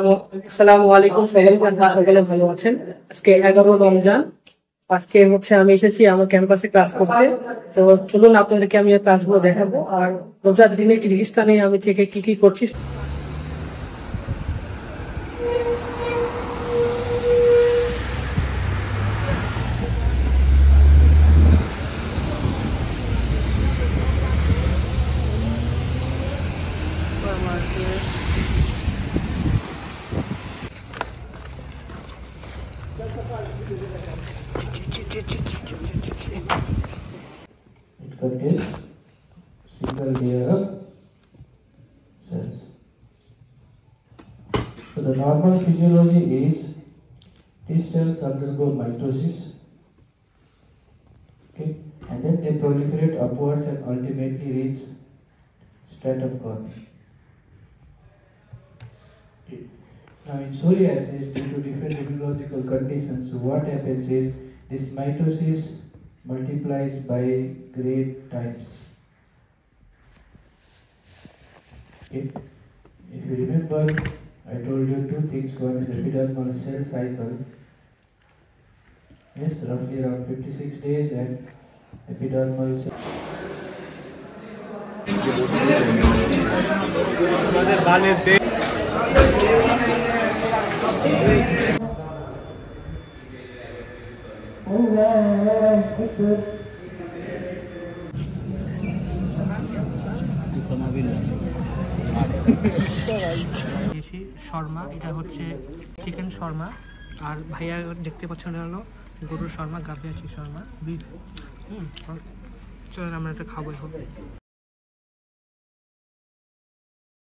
আসসালামু আলাইকুম, সকালে ভালো আছেন। আজকে 11 রমজান। আজকে আমি এসেছি আমার ক্যাম্পাসে ক্লাস করতে। তো চলুন আপনাদেরকে আমি ক্লাসগুলো দেখাবো, আর রোজার দিনে কিরগিজস্তানে আমি থেকে কি কি করছি। It contains single layer of cells. So the normal physiology is these cells undergo mitosis, okay, and then they proliferate upwards and ultimately reach stratum corneum. Okay. Now in psoriasis, due to different immunological conditions, what happens is this mitosis multiplies by great times. Okay. If you remember, I told you two things. One is epidermal cell cycle. Yes, roughly around 56 days, and epidermal cell. Sharma, এটা হচ্ছে chicken Sharma, আর ভাইয়া দেখতে পাচ্ছেন এটা হলো গরুর Sharma, গাভিয়াছি Sharma, beef. চলেন আমরা এটা খাবো এখন।